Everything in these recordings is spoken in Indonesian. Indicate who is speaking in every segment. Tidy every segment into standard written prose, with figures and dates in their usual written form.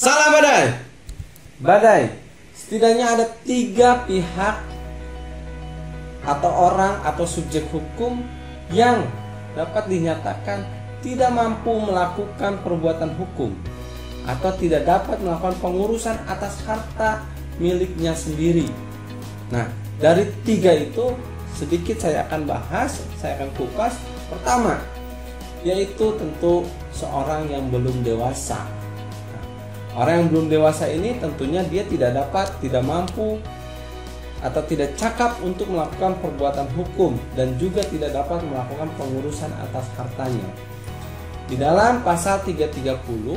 Speaker 1: Salah badai. Badai. Setidaknya ada 3 pihak atau orang atau subjek hukum yang dapat dinyatakan tidak mampu melakukan perbuatan hukum atau tidak dapat melakukan pengurusan atas harta miliknya sendiri. Nah, dari 3 itu sedikit saya akan bahas, saya akan kupas. Pertama, yaitu tentu seorang yang belum dewasa. Nah, orang yang belum dewasa ini tentunya dia tidak mampu atau tidak cakap untuk melakukan perbuatan hukum dan juga tidak dapat melakukan pengurusan atas hartanya. Di dalam pasal 330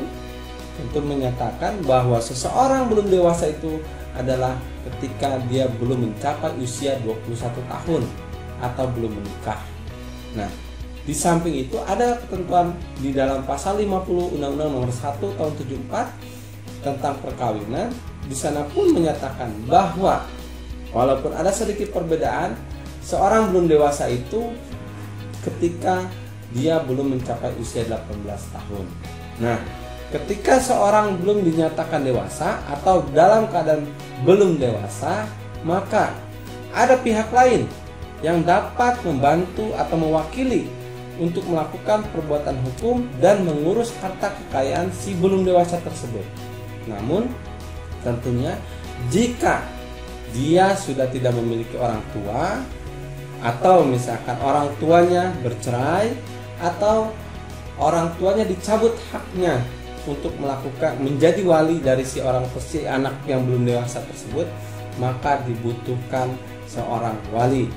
Speaker 1: tentu menyatakan bahwa seseorang belum dewasa itu adalah ketika dia belum mencapai usia 21 tahun atau belum menikah. Nah, di samping itu ada ketentuan di dalam pasal 50 Undang-Undang Nomor 1 Tahun 74 tentang perkawinan. Di sana pun menyatakan bahwa walaupun ada sedikit perbedaan, seorang belum dewasa itu ketika dia belum mencapai usia 18 tahun. Nah, ketika seorang belum dinyatakan dewasa atau dalam keadaan belum dewasa, maka ada pihak lain yang dapat membantu atau mewakili untuk melakukan perbuatan hukum dan mengurus harta kekayaan si belum dewasa tersebut. Namun, tentunya jika dia sudah tidak memiliki orang tua, atau misalkan orang tuanya bercerai, atau orang tuanya dicabut haknya untuk melakukan menjadi wali dari si anak yang belum dewasa tersebut, maka dibutuhkan seorang wali,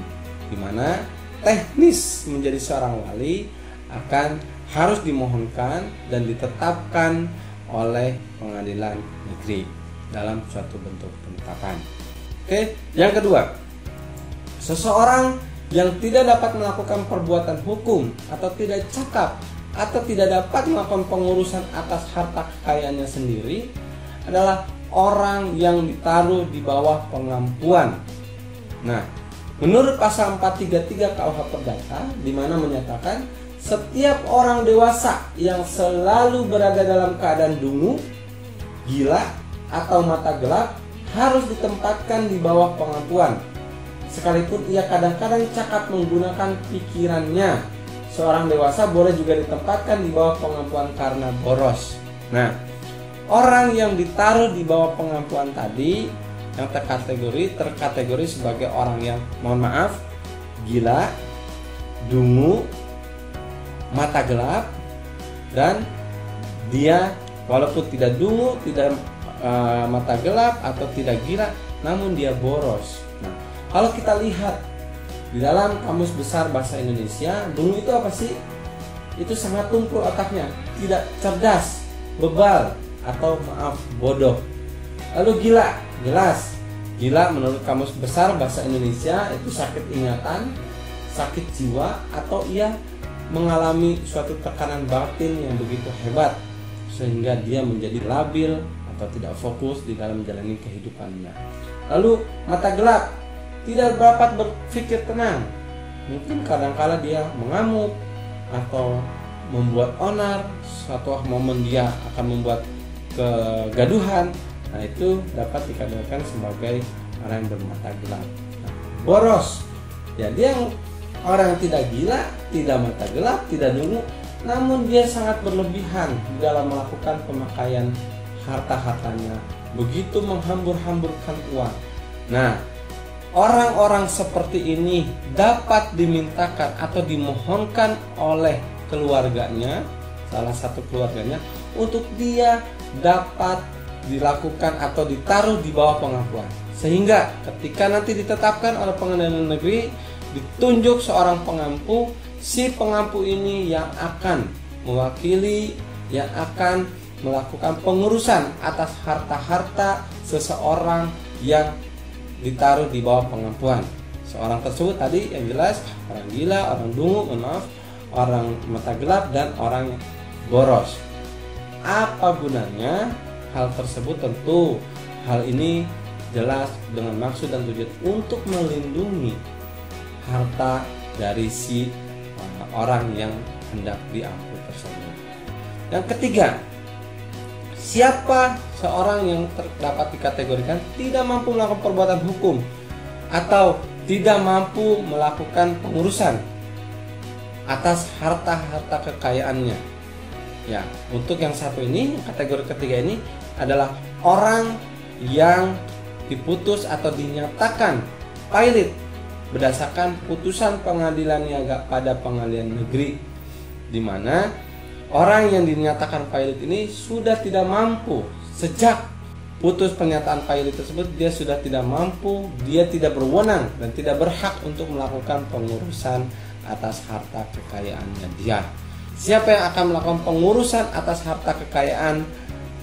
Speaker 1: di mana teknis menjadi seorang wali harus dimohonkan dan ditetapkan oleh pengadilan negeri dalam suatu bentuk penetapan. Oke, yang kedua, seseorang yang tidak dapat melakukan perbuatan hukum atau tidak cakap atau tidak dapat melakukan pengurusan atas harta kekayaannya sendiri adalah orang yang ditaruh di bawah pengampuan. Nah, menurut pasal 433 KUH Perdata, di mana menyatakan setiap orang dewasa yang selalu berada dalam keadaan dungu, gila, atau mata gelap harus ditempatkan di bawah pengampuan. Sekalipun ia kadang-kadang cakap menggunakan pikirannya, seorang dewasa boleh juga ditempatkan di bawah pengampuan karena boros. Nah, orang yang ditaruh di bawah pengampuan tadi yang terkategori sebagai orang yang, mohon maaf, gila, dungu, mata gelap, dan dia walaupun tidak dungu, tidak mata gelap atau tidak gila, namun dia boros. Nah, kalau kita lihat di dalam Kamus Besar Bahasa Indonesia, dungu itu apa sih? Itu sangat tumpul otaknya, tidak cerdas, bebal, atau maaf, bodoh. Lalu gila, jelas. Gila menurut Kamus Besar Bahasa Indonesia itu sakit ingatan, sakit jiwa, atau ia mengalami suatu tekanan batin yang begitu hebat sehingga dia menjadi labil atau tidak fokus di dalam menjalani kehidupannya. Lalu mata gelap, tidak dapat berpikir tenang. Mungkin kadang-kala dia mengamuk atau membuat onar, suatu momen dia akan membuat kegaduhan. Nah, itu dapat dikatakan sebagai orang yang bermata gelap. Nah, boros, ya dia orang yang tidak gila, tidak mata gelap, tidak dungu, namun dia sangat berlebihan di dalam melakukan pemakaian harta-hartanya, begitu menghambur-hamburkan uang. Nah, orang-orang seperti ini dapat dimintakan atau dimohonkan oleh keluarganya, salah satu keluarganya, untuk dia dapat dilakukan atau ditaruh di bawah pengampuan. Sehingga ketika nanti ditetapkan oleh pengadilan negeri, ditunjuk seorang pengampu, si pengampu ini yang akan mewakili, yang akan melakukan pengurusan atas harta-harta seseorang yang ditaruh di bawah pengampuan. Seorang tersebut tadi yang jelas orang gila, orang dungu, orang mata gelap, dan orang boros. Apa gunanya hal tersebut? Tentu hal ini jelas dengan maksud dan tujuan untuk melindungi harta dari si orang yang hendak diampuni tersebut. Yang ketiga, Siapa seorang yang dapat dikategorikan tidak mampu melakukan perbuatan hukum atau tidak mampu melakukan pengurusan atas harta-harta kekayaannya. Ya, untuk yang satu ini, kategori ketiga ini adalah orang yang diputus atau dinyatakan pailit berdasarkan putusan pengadilan niaga pada pengadilan negeri, di mana orang yang dinyatakan pailit ini sudah tidak mampu. Sejak putus pernyataan pailit tersebut, dia sudah tidak mampu, dia tidak berwenang dan tidak berhak untuk melakukan pengurusan atas harta kekayaannya dia. Siapa yang akan melakukan pengurusan atas harta kekayaan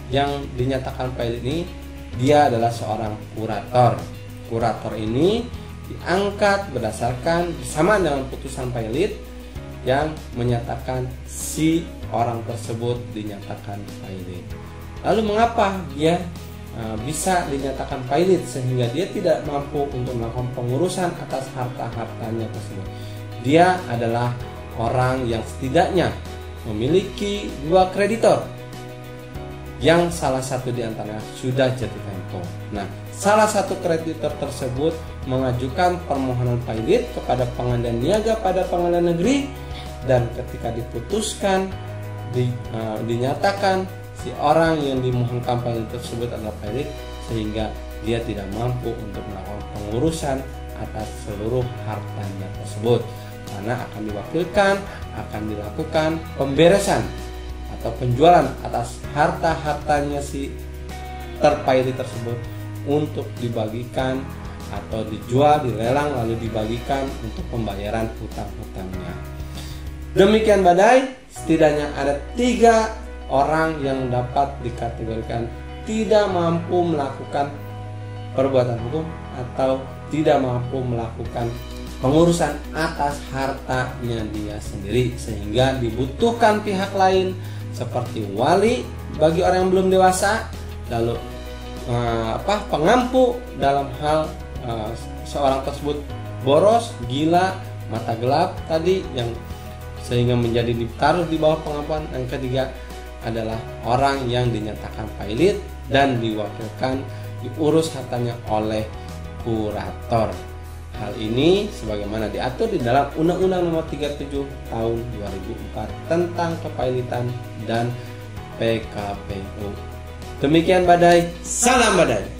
Speaker 1: yang dinyatakan pailit ini? Dia adalah seorang kurator. Kurator ini diangkat berdasarkan bersamaan dengan putusan pailit yang menyatakan si orang tersebut dinyatakan pailit. Lalu mengapa dia bisa dinyatakan pailit sehingga dia tidak mampu untuk melakukan pengurusan atas harta-hartanya tersebut? Dia adalah orang yang setidaknya memiliki 2 kreditor yang salah satu di antaranya sudah jatuh tempo. Nah, salah satu kreditor tersebut mengajukan permohonan pailit kepada pengadilan niaga pada pengadilan negeri, dan ketika diputuskan dinyatakan si orang yang dimohonkan pailit tersebut adalah pailit, sehingga dia tidak mampu untuk melakukan pengurusan atas seluruh hartanya tersebut, karena akan diwakilkan, akan dilakukan pemberesan atau penjualan atas harta-hartanya si terpailit tersebut untuk dibagikan atau dijual, dilelang, lalu dibagikan untuk pembayaran hutang-hutangnya. Demikian Badai, setidaknya ada 3 orang yang dapat dikategorikan tidak mampu melakukan perbuatan hukum atau tidak mampu melakukan pengurusan atas hartanya dia sendiri, sehingga dibutuhkan pihak lain seperti wali bagi orang yang belum dewasa, lalu pengampu dalam hal seorang tersebut boros, gila, mata gelap tadi yang sehingga menjadi ditaruh di bawah pengampuan. Yang ketiga adalah orang yang dinyatakan pailit dan diwakilkan diurus hartanya oleh kurator. Hal ini sebagaimana diatur di dalam Undang-Undang Nomor 37 Tahun 2004 tentang kepailitan dan PKPU. Demikian Badai, salam Badai.